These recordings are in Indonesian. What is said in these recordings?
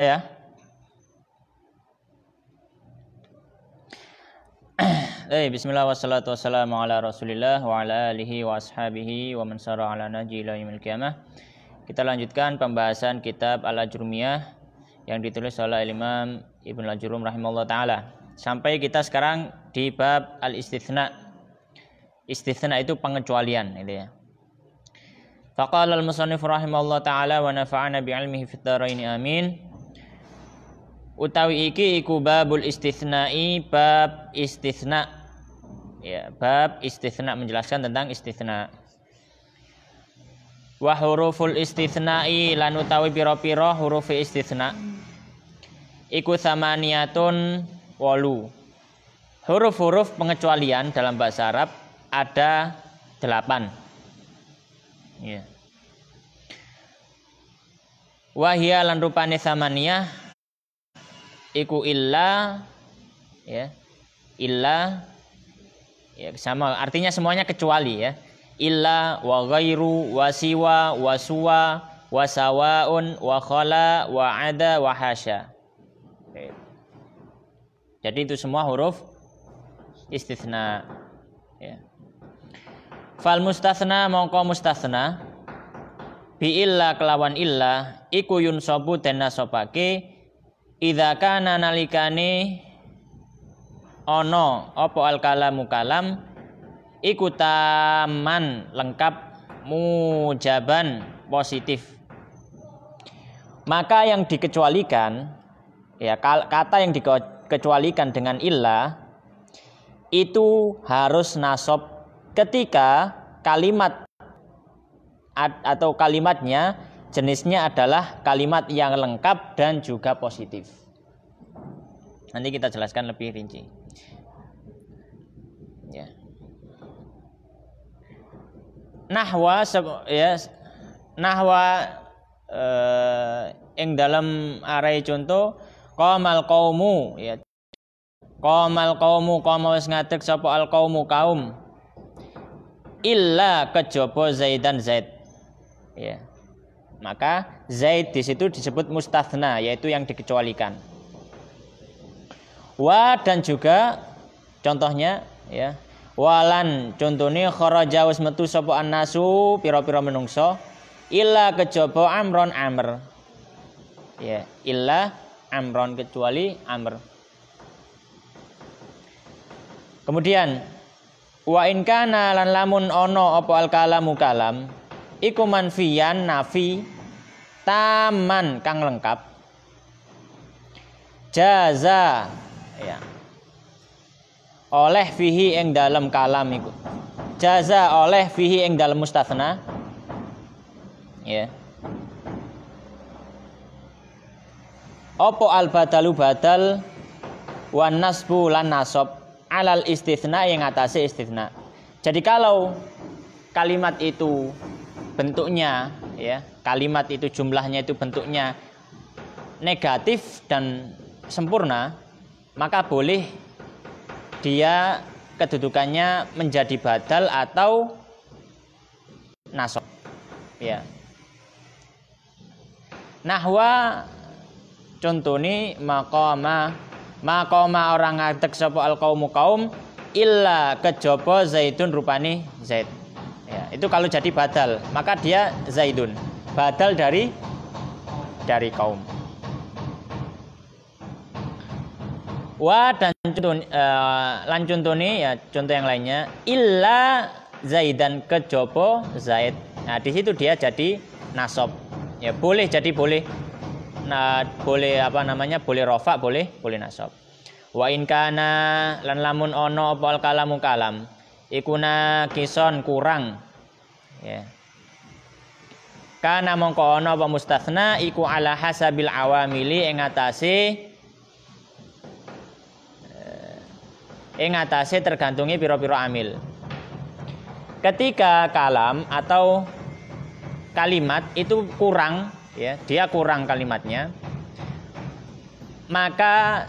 Ya. Bismillah wassalatu wassalamu ala Rasulillah wa ala alihi wa ashabihi wa man sara ala nahji ila yaumil qiyamah. Kita lanjutkan pembahasan kitab Al-Ajrumiyah yang ditulis oleh Imam Ibnu Al-Ajrum rahimahullah taala. Sampai kita sekarang di bab al-istitsna. Istitsna itu pengecualian gitu ya. Faqala al-musannif rahimahullah taala wa nafa'ana bi ilmihi fid dharain amin. Utawi iki iku babul istitsna'i, bab istitsna. Ya, bab istitsna menjelaskan tentang istitsna. Wa huruful istitsna'i lan utawi pira-pira huruf istitsna. Iku samaniyatun 8. Huruf-huruf pengecualian dalam bahasa Arab ada 8. Ya. Wa hiya lan rupane samaniyah iku illa, ya, illa, ya, sama artinya semuanya kecuali ya. Illa wa ghairu wa siwa wa suwa wa sawaun wa khala wa ada wa hasya. Jadi itu semua huruf istitsna ya. Fal mustatsna mongko mustatsna bi illa kelawan illa iku yunsabu den nasabake idza kana nalikane ana apa al kalamu kalam iku taman lengkap mujaban positif. Maka yang dikecualikan ya, kata yang dikecualikan dengan illa itu harus nasab ketika kalimat atau kalimatnya jenisnya adalah kalimat yang lengkap dan juga positif. Nanti kita jelaskan lebih rinci. Ya. Nahwa ya, nahwa ing dalam arai contoh qamal qaumu ya. Qamal qaumu qama wis ngadeg sapa al qaumu kaum illa kejaba Zaidan Zaid. Ya. Maka Zaid di situ disebut mustatsna, yaitu yang dikecualikan. Wa dan juga contohnya ya. Walan contohnya kharaja wis metu sapa annasu pira-pira menungso illa kejaba amron amr. Ya, illa amron kecuali amr. Kemudian wa in kana lan lamun ono apa al kalamu kalam iku manfiyan nafi taman kang lengkap jaza ya oleh fihi ing dalam kalam iku jaza oleh fihi ing dalam mustatsna ya opo al badalu badal wan nasbu lan nasab alal istitsna yang atase istitsna. Jadi kalau kalimat itu bentuknya ya, kalimat itu jumlahnya itu bentuknya negatif dan sempurna, maka boleh dia kedudukannya menjadi badal atau nasab ya. Nahwa contohnya maqama orang ngadeg sapa al qaumu kaum illa kejaba zaidun rupane zaid. Ya, itu kalau jadi badal, maka dia zaidun. Badal dari kaum. Wa dan contohnya ya, contoh yang lainnya illa zaidan kejaba zaid. Nah, di situ dia jadi nasab. Ya, boleh jadi boleh. Nah, boleh apa namanya? Boleh rafa, boleh nasab. Wa in kana lan lamun ono apa al kalamu kalam iku nakison kurang ya. Kana mongko ono apa mustatsna iku ala hasabil awamili ing atase tergantungi pira-pira amil. Ketika kalam atau kalimat itu kurang ya, dia kurang kalimatnya, maka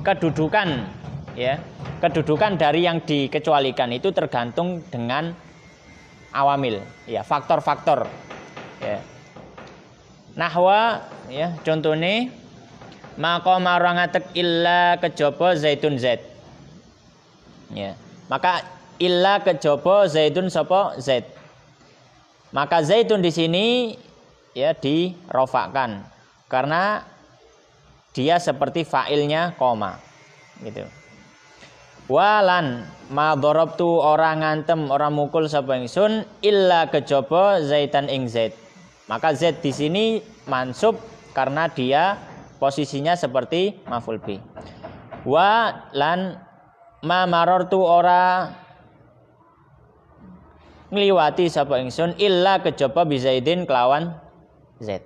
kedudukan ya, kedudukan dari yang dikecualikan itu tergantung dengan awamil ya, faktor-faktor ya. Nahwa ya contohnya maqama ora ngadeg illa kejaba zaitun zaid. Ya. Maka illa kejaba zaitun sapa zaid. Maka zaitun di sini ya dirofakkan karena dia seperti fa'ilnya koma gitu. Walan ma darabtu orang ngantem orang mukul sapa ingsun illa kejaba zaitan ing zaid. Maka zaid di sini mansub karena dia posisinya seperti maf'ul bi. Wa lan ma marartu ora ngliwati sapa ingsun illa kejaba bi zaidin kelawan zaid.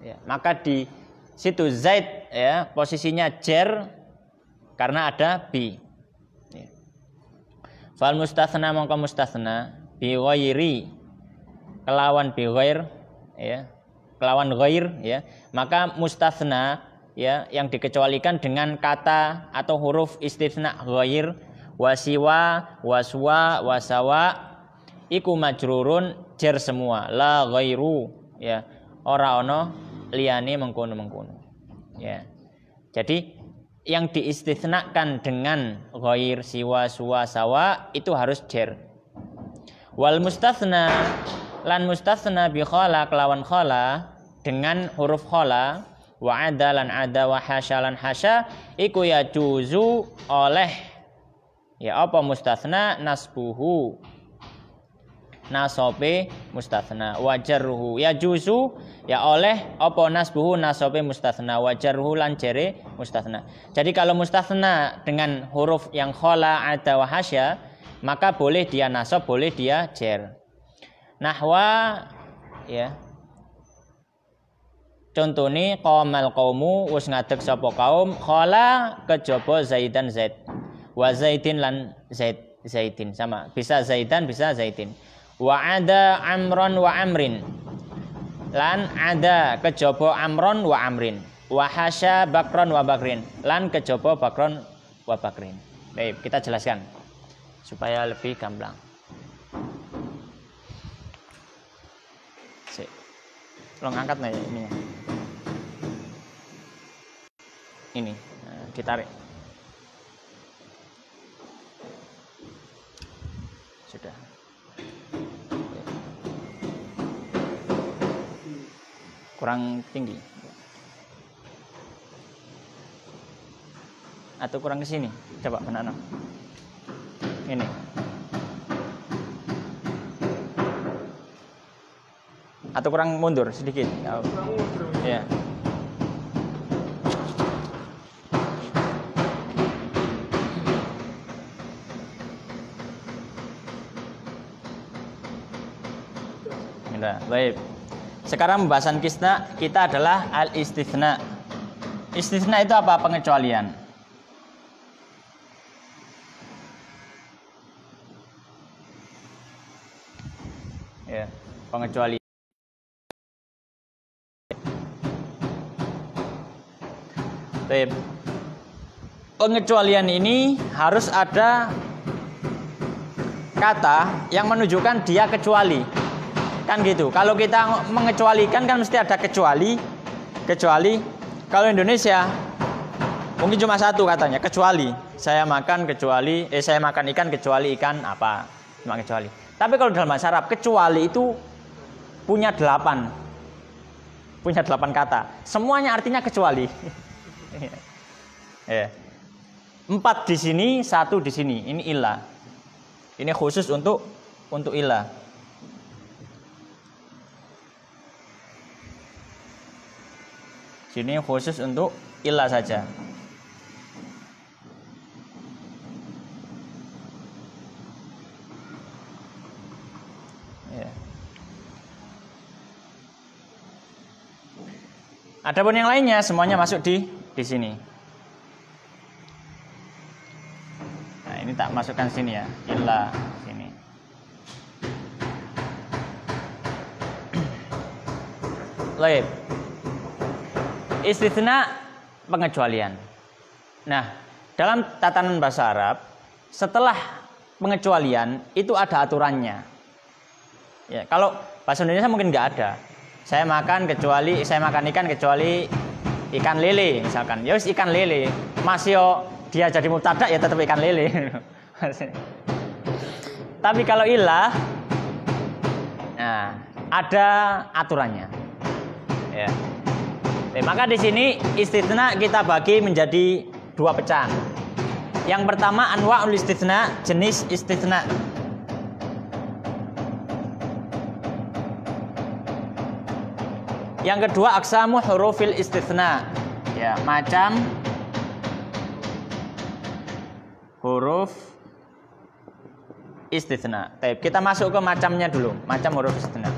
Ya, maka di situ zaid ya posisinya jar karena ada bi. Ya. Fal mustatsna mongko mustatsna bi ghairi kelawan bi ghair ya kelawan ghair ya maka mustatsna ya yang dikecualikan dengan kata atau huruf istitsna ghair wasiwa waswa wasawa iku majrurun jar semua la ghairu ya ora ono liyane mengkono-mengkono ya. Jadi yang diistitsnakan dengan ghair siwa suwa sawa itu harus jar. Wal mustatsna lan mustatsna bi khala kelawan khala dengan huruf khala wa ada lan ada wa hasya lan hasya iku ya juzu oleh ya apa mustatsna nasbuhu nasobe mustatsna wajarruhu ya juzu ya oleh apa nasbuhu nasobe mustatsna wajarruhu lan jere mustatsna. Jadi kalau mustatsna dengan huruf yang khala ada wa hasya maka boleh dia nasab boleh dia jar. Nahwa ya contohnya qamal qaumu wis ngadeg sapa kaum khala kejaba zaidan zaid wa zaidin lan zaidin sama bisa zaidan bisa zaidin wa ada amron wa amrin lan ada kejaba amron wa amrin wa hasya bakron wa bakrin lan kejaba bakron wa bakrin. Baik, kita jelaskan supaya lebih gamblang. Tolong angkat nih ininya. Ini ditarik. Sudah. Kurang tinggi. Atau kurang ke sini. Coba mana? Ini. Atau kurang mundur sedikit. Ya. Nah, baik. Sekarang pembahasan kita adalah al-istitsna. Istitsna itu apa? Pengecualian. Ya, pengecualian. Baik. Pengecualian ini harus ada kata yang menunjukkan dia kecuali. Kan gitu. Kalau kita mengecualikan kan mesti ada kecuali. Kalau Indonesia mungkin cuma satu katanya, kecuali. Saya makan ikan kecuali ikan apa? Cuma kecuali. Tapi kalau dalam bahasa Arab kecuali itu punya 8 kata. Semuanya artinya kecuali. 4 di sini, 1 di sini. Ini ilah. Ini khusus untuk ilah. Sini khusus untuk ilah saja. Ya. Adapun yang lainnya semuanya masuk di sini. Nah, ini tak masukkan sini ya, ilah sini. Baik. Istitsna pengecualian. Nah, dalam tatanan bahasa Arab, setelah pengecualian itu ada aturannya. Ya, kalau bahasa Indonesia mungkin nggak ada. Saya makan ikan kecuali ikan lele misalkan. Ya wis ikan lele. Masih dia jadi mubtada ya tetap ikan lele. Tapi kalau ilah, nah, ada aturannya. Ya. Maka di sini istitsna kita bagi menjadi dua pecahan. Yang pertama anwa'ul istitsna, jenis istitsna. Yang kedua aqsamu hurufil istitsna. Ya, macam huruf istitsna. Kita masuk ke macamnya dulu, macam huruf istitsna.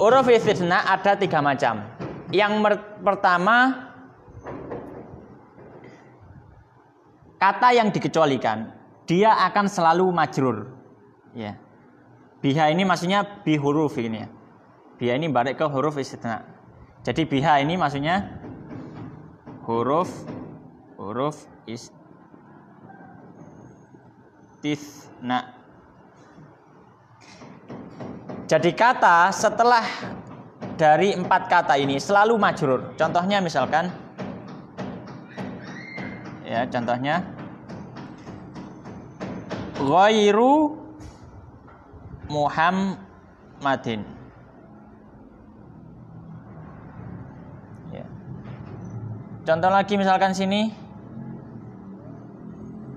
Huruf istitsna ada 3 macam. Yang pertama kata yang dikecualikan, dia akan selalu majrur. Ya. Biha ini maksudnya bi huruf ini ya. Biha ini balik ke huruf istitsna. Jadi biha ini maksudnya huruf istitsna. Jadi kata setelah dari 4 kata ini selalu majrur. Contohnya misalkan, ya contohnya ghairu Muhammadin. Ya. Contoh lagi misalkan sini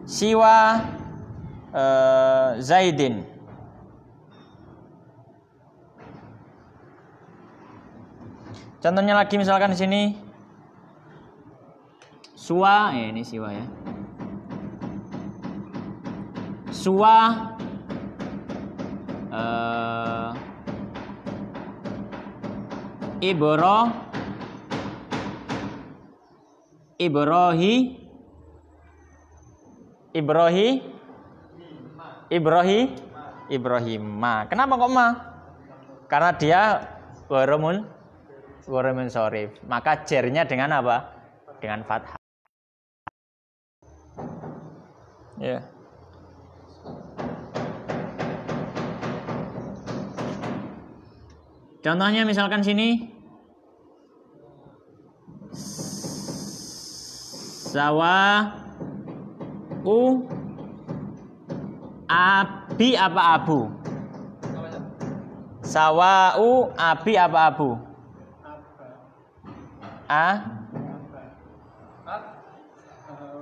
siwa Zaidin. Contohnya lagi misalkan di sini suwa, ini siwa ya. Suwa Ibrahim. Kenapa kok ma? Karena dia waramun sorif. Maka jernya dengan apa? Dengan fathah. Ya. Contohnya misalkan sini sawa abi apa abu? Sawa'u abi apa abu?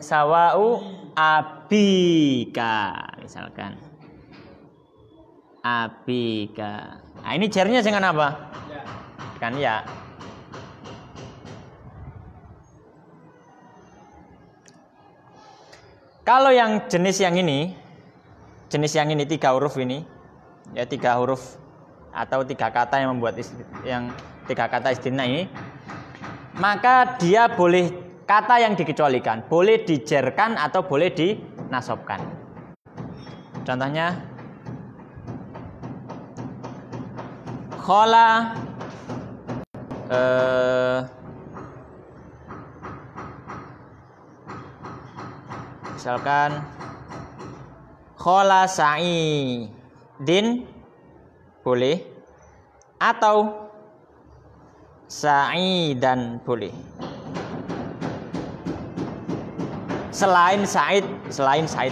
Sawa'u abika misalkan. Abika. Nah, ini jarnya dengan apa? Kan ya. Kalau yang jenis yang ini 3 huruf ini, ya 3 huruf atau 3 kata yang membuat yang 3 kata istitsna ini, maka dia boleh kata yang dikecualikan, boleh dijerkan atau boleh dinasobkan. Contohnya khola misalkan khola sa'idin boleh atau sa'idan boleh. Selain Said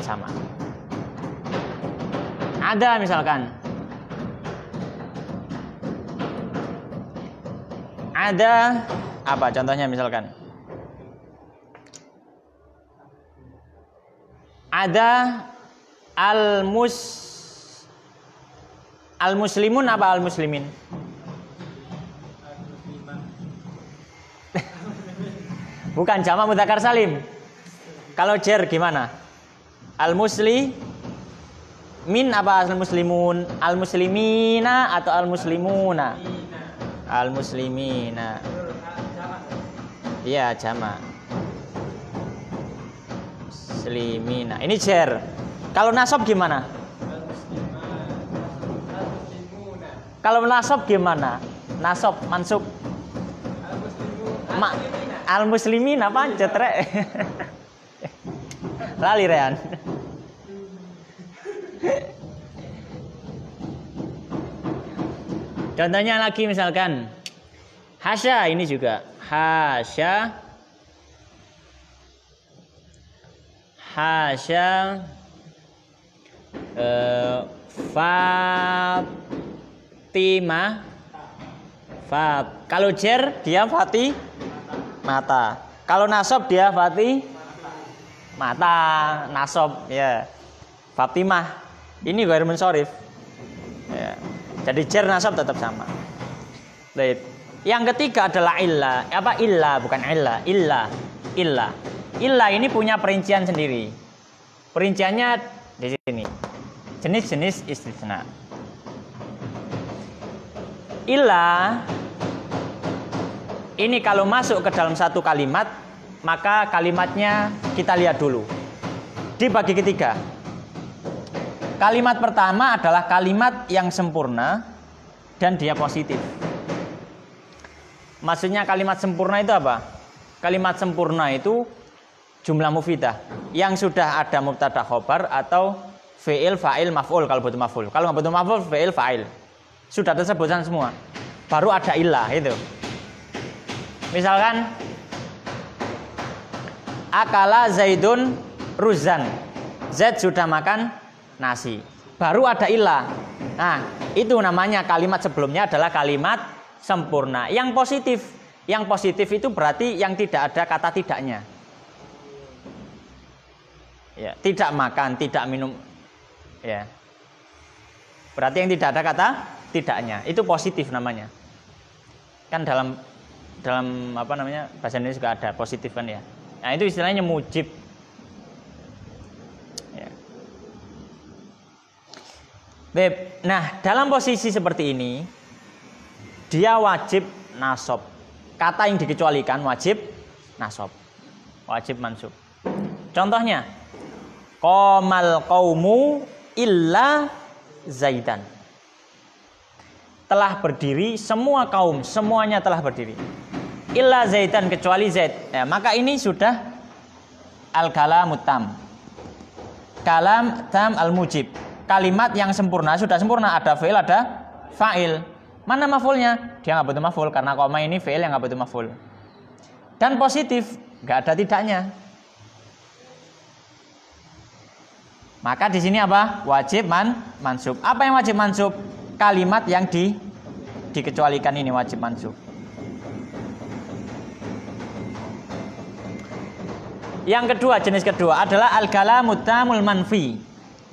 sama. Ada misalkan ada apa contohnya misalkan ada al-muslimun apa al-muslimin? Bukan jamak mudzakkar salim. Kalau jer gimana? Al-muslimin apa al-muslimun? Al-muslimina atau al-muslimuna? Al-muslimina. Iya, jamak. Muslimina. Ini jer. Kalau nasab gimana? Kalau nasab gimana? Nasab, mansub. Al-muslimin apa cetrek? Lali rean. Contohnya lagi misalkan hasya, ini juga hasya Fatimah. Kalau jer dia Fati mata. Kalau nasab dia Fati mata, nasab ya. Fatimah. Ini ghair munsorif. Ya. Jadi jer nasab tetap sama. Baik. Yang ketiga adalah illa. Apa illa? Bukan illa. Illa ini punya perincian sendiri. Perinciannya di sini. Jenis-jenis istisna. Illa ini kalau masuk ke dalam satu kalimat, maka kalimatnya kita lihat dulu. Dibagi ketiga. Kalimat pertama adalah kalimat yang sempurna dan dia positif. Maksudnya kalimat sempurna itu apa? Kalimat sempurna itu jumlah mufidah yang sudah ada mubtada khobar atau fi'il, fa'il, maf'ul kalau butuh maf'ul. Kalau nggak butuh maf'ul, fi'il, fa'il. Sudah tersebutkan semua. Baru ada illah itu. Misalkan akala Zaidun ruzan. Zaid sudah makan nasi. Baru ada illah. Nah, itu namanya kalimat sebelumnya adalah kalimat sempurna. Yang positif itu berarti yang tidak ada kata tidaknya. Ya, tidak makan, tidak minum. Ya. Berarti yang tidak ada kata tidaknya. Itu positif namanya. Kan dalam apa namanya? Bahasa Indonesia juga ada positif kan ya. Nah, itu istilahnya mujib. Ya. Nah, dalam posisi seperti ini dia wajib nasab. Kata yang dikecualikan wajib nasab. Wajib mansub. Contohnya, qomal qaumu illa Zaidan. Telah berdiri semua kaum, semuanya telah berdiri. Illa Zaidan, kecuali Zaid. Ya, maka ini sudah al-kalamut tam. Kalam tam al-mujib. Kalimat yang sempurna, sudah sempurna, ada fi'il, ada fa'il. Mana maf'ulnya? Dia nggak butuh maf'ul karena koma ini fi'il yang nggak butuh maf'ul. Dan positif, nggak ada tidaknya. Maka di sini apa? Wajib mansub. Apa yang wajib mansub? Kalimat yang dikecualikan ini wajib mansub. Yang kedua, jenis kedua adalah al-kalamut tamul manfi.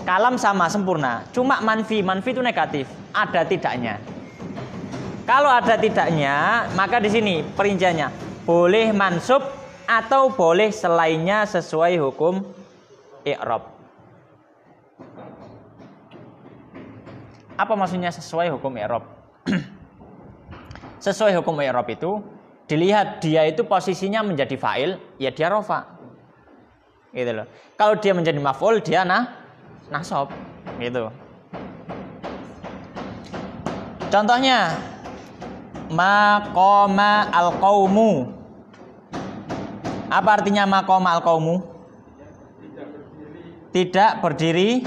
Kalam sama sempurna, cuma manfi itu negatif, ada tidaknya. Kalau ada tidaknya, maka di sini perinciannya boleh mansub atau boleh selainnya sesuai hukum i'rab. Apa maksudnya sesuai hukum i'rab? Sesuai hukum i'rab itu dilihat dia itu posisinya menjadi fa'il, ya dia rofa. Gitu loh. Kalau dia menjadi maf'ul, dia nasab. Gitu. Contohnya maqama al-qaumu. Apa artinya maqama al-qaumu? Tidak berdiri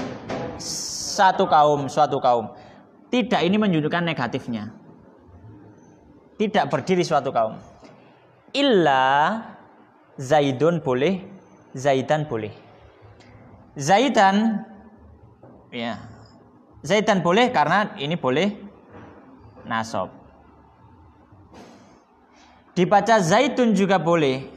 suatu kaum. Tidak ini menunjukkan negatifnya. Tidak berdiri suatu kaum. Illa Zaidun boleh, Zaidan boleh. Zaidan ya. Zaidan boleh karena ini boleh nasab. Dibaca Zaidun juga boleh.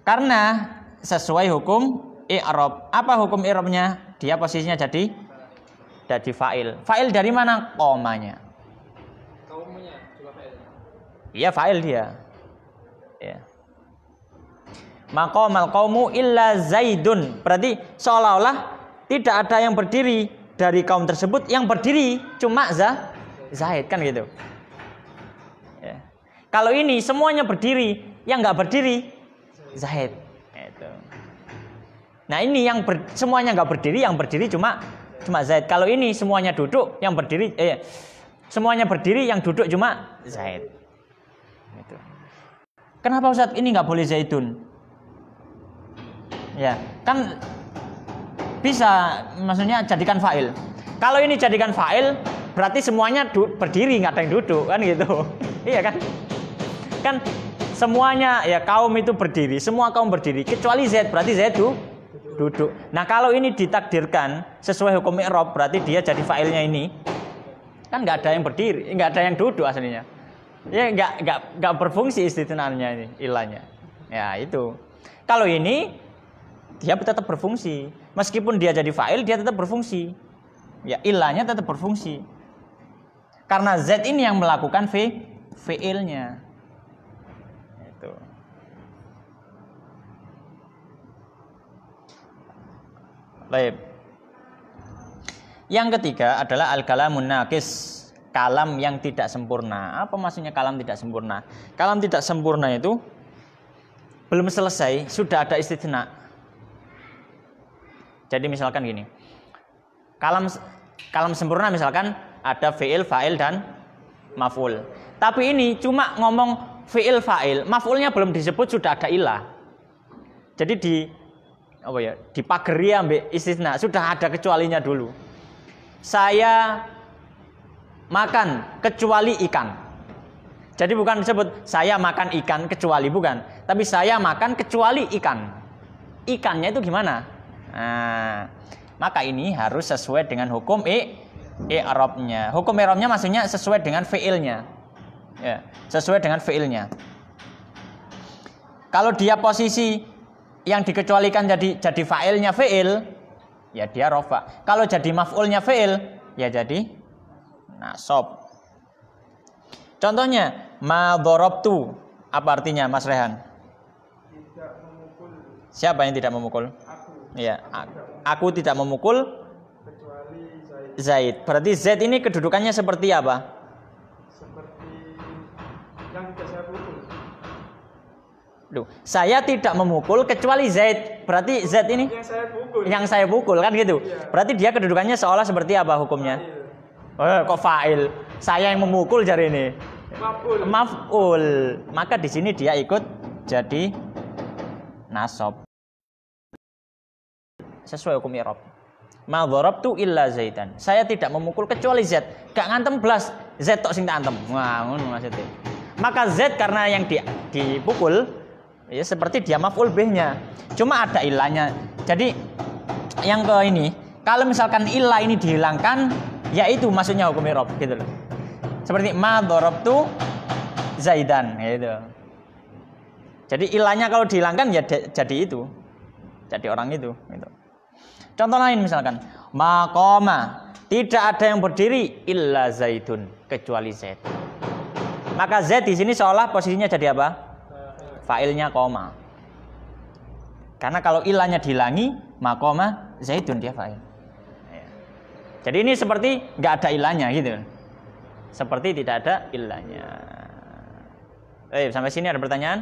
Karena sesuai hukum i'rab. Apa hukum i'rabnya? Dia posisinya jadi fa'il. Fa'il dari mana? Komanya. Kaumnya juga fa'il. Iya, fa'il dia. Ya. Maqamal qaumu illa Zaidun. Berarti seolah-olah tidak ada yang berdiri dari kaum tersebut, yang berdiri cuma Zaid kan gitu. Ya. Kalau ini semuanya berdiri, yang nggak berdiri Zaid. Itu. Nah ini yang semuanya nggak berdiri, yang berdiri cuma Zaid. Kalau ini semuanya duduk, yang berdiri semuanya berdiri, yang duduk cuma Zaid. Gitu. Kenapa Ustaz ini nggak boleh Zaidun? Ya, kan bisa maksudnya jadikan fa'il. Kalau ini jadikan fa'il, berarti semuanya berdiri, nggak ada yang duduk kan gitu. Iya kan? Kan semuanya ya kaum itu berdiri, semua kaum berdiri kecuali Z, berarti Z itu duduk. Nah, kalau ini ditakdirkan sesuai hukum i'rab, berarti dia jadi fa'ilnya ini. Kan nggak ada yang berdiri, nggak ada yang duduk aslinya. Ya nggak berfungsi istitnanya ini, ilahnya. Ya itu. Kalau ini dia tetap berfungsi. Meskipun dia jadi fa'il, dia tetap berfungsi. Ya, ilahnya tetap berfungsi. Karena Z ini yang melakukan fi'ilnya. Itu. Baik. Yang ketiga adalah al-kalamun naqis, kalam yang tidak sempurna. Apa maksudnya kalam tidak sempurna? Kalam tidak sempurna itu belum selesai, sudah ada istitsna. Jadi misalkan gini. Kalam sempurna misalkan ada fi'il, fa'il dan maf'ul. Tapi ini cuma ngomong fi'il, fa'il, maf'ulnya belum disebut sudah ada ilah. Jadi dipageri ambil istitsna, sudah ada kecualinya dulu. Saya makan kecuali ikan. Jadi bukan disebut saya makan ikan kecuali, bukan. Tapi saya makan kecuali ikan. Ikannya itu gimana? Nah, maka ini harus sesuai dengan hukum i'rabnya. Hukum i'rabnya maksudnya sesuai dengan fi'ilnya. Ya, sesuai dengan fi'ilnya. Kalau dia posisi yang dikecualikan jadi fa'ilnya fi'il, ya dia rofa. Kalau jadi maf'ulnya fi'il, ya jadi nasab. Contohnya, ma dharabtu. Apa artinya, Mas Rehan? Tidak memukul. Siapa yang tidak memukul? Aku. Iya, aku tidak memukul Kecuali Zaid. Berarti Z ini kedudukannya seperti apa? Seperti yang tidak saya pukul. Duh, saya tidak memukul kecuali Zaid. Berarti Z ini yang saya pukul kan gitu. Iya. Berarti dia kedudukannya seolah seperti apa hukumnya? Kok fa'il? Saya yang memukul jari ini. Maf'ul. Maka di sini dia ikut jadi nasab. Sesuai hukum i'rab. Ma dharabtu illa Zaidan. Saya tidak memukul kecuali Z. Gak ngantem belas. Z tok sing tak antem. Wah, ngono maksudnya. Maka Z karena yang dipukul ya seperti dia maf'ul bih-nya. Cuma ada ilahnya. Jadi yang ke ini, kalau misalkan ilah ini dihilangkan, ya itu maksudnya hukum i'rab gitu loh. Seperti ma dharabtu Zaidan gitu. Jadi ilahnya kalau dihilangkan ya jadi itu. Jadi orang itu gitu. Contoh lain misalkan maqama, tidak ada yang berdiri illa Zaidun, kecuali Zaid. Maka Z di sini seolah posisinya jadi apa? Fa'ilnya koma. Karena kalau ilahnya dihilangi, maqama Zaidun dia fa'il. Jadi ini seperti nggak ada ilahnya gitu. Seperti tidak ada ilahnya. Sampai sini ada pertanyaan?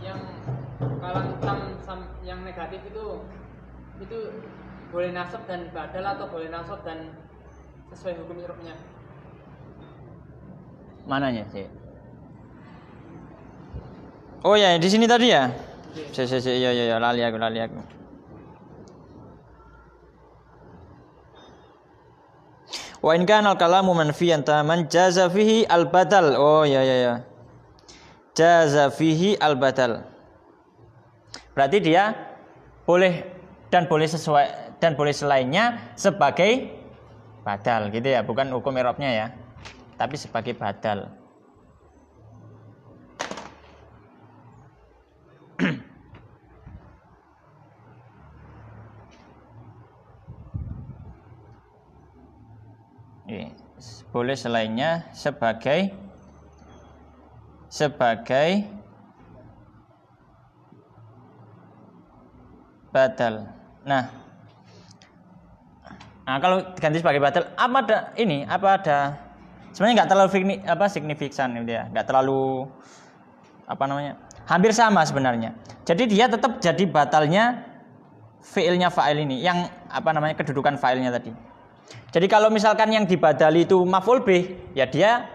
Yang kalam yang negatif itu boleh nasab dan badal atau boleh nasab dan sesuai hukum i'rabnya? Mananya sih? Oh ya, di sini tadi ya. Ya, lali aku. Wa in kana al-kalamu manfiyan taman jaza fihi al-badal. Oh ya. Jaza fihi al-badal. Berarti dia boleh dan boleh sesuai dan boleh selainnya sebagai badal gitu ya, bukan hukum i'rabnya ya. Tapi sebagai badal. Boleh selainnya sebagai badal. Nah, kalau diganti sebagai badal, apa ada sebenarnya nggak terlalu signifikan gitu ya, nggak terlalu hampir sama sebenarnya. Jadi dia tetap jadi batalnya fi'ilnya fa'il ini, yang kedudukan fa'ilnya tadi. Jadi kalau misalkan yang dibadali itu maf'ul bih, ya dia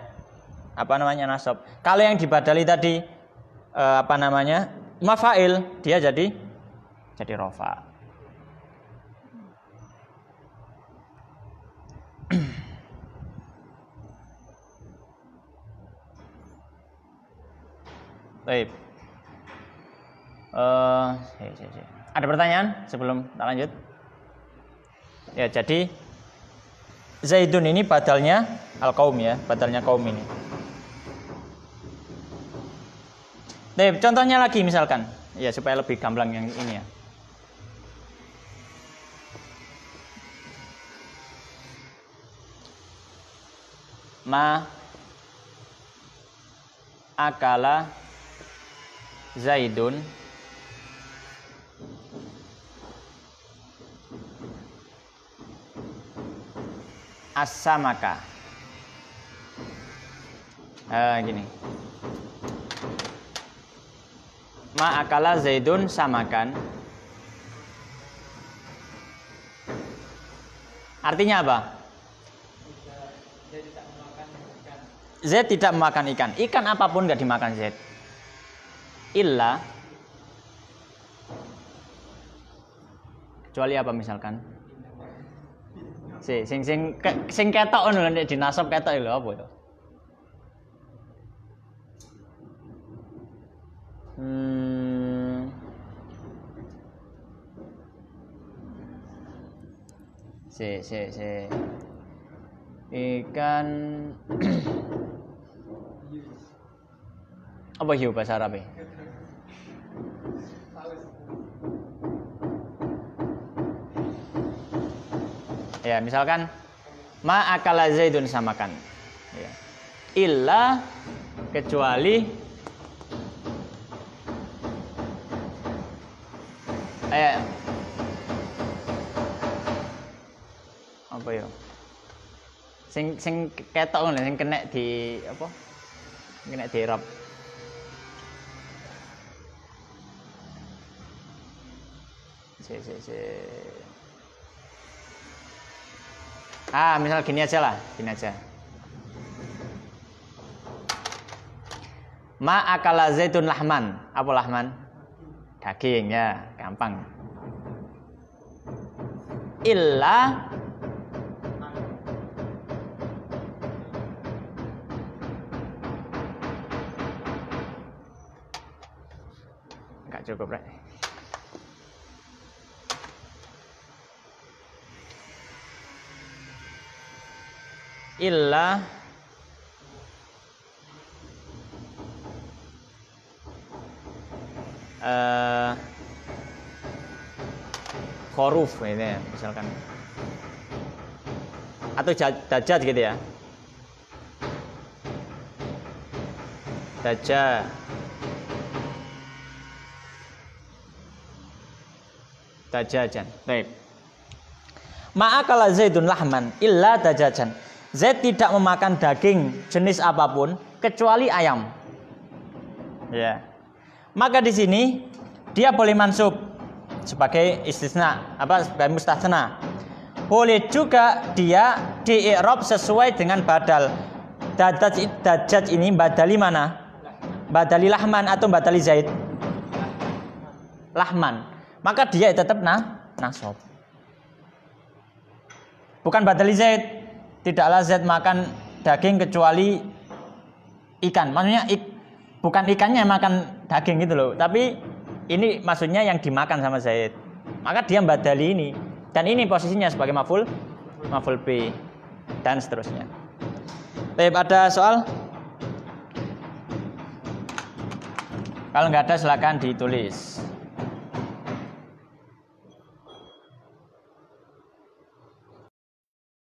nasab. Kalau yang dibadali tadi mafa'il, dia jadi jadi rofa. Baik. Ada pertanyaan sebelum kita lanjut? Ya, jadi Zaidun ini badalnya al-qaum ya, badalnya kaum ini. Baik, contohnya lagi misalkan, ya supaya lebih gamblang yang ini ya. Ma akala Zaidun as-samaka. Gini. Ma akala Zaidun samakan. Artinya apa? Z tidak memakan ikan. Ikan apapun nggak dimakan Z. Illa, kecuali apa misalkan? Sing ketok ngono nek dinasab ketok lho apa itu? Ikan apa hiu bahasa Arab? Ya, misalkan ma akala Zaidun samakan. Ya. Illa kecuali apa ya? Sing ketok ngono, sing kena di apa? Kena di Arab. Misal gini aja lah, gini aja. Ma akala Zaidun lahman. Apa lahman? Daging ya, gampang. Illa enggak cukup, Rek. Illa khoruf ini misalkan, atau dajjal gitu ya, dajajan. Baik. Ma'akala Zaidun lahman illa dajajan. Zaid tidak memakan daging jenis apapun kecuali ayam. Ya. Maka di sini dia boleh mansub sebagai istisna, sebagai mustasna. Boleh juga dia di-i'rab sesuai dengan badal. Dajjaj ini badali mana? Badali lahman atau badali Zaid? Lahman. Maka dia tetap nasab. Bukan badali Zaid. Tidaklah Zaid makan daging kecuali ikan. Maksudnya bukan ikannya yang makan daging gitu loh. Tapi ini maksudnya yang dimakan sama Zaid. Maka dia badali ini. Dan ini posisinya sebagai maf'ul B dan seterusnya. Baik, ada soal? Kalau nggak ada silakan ditulis.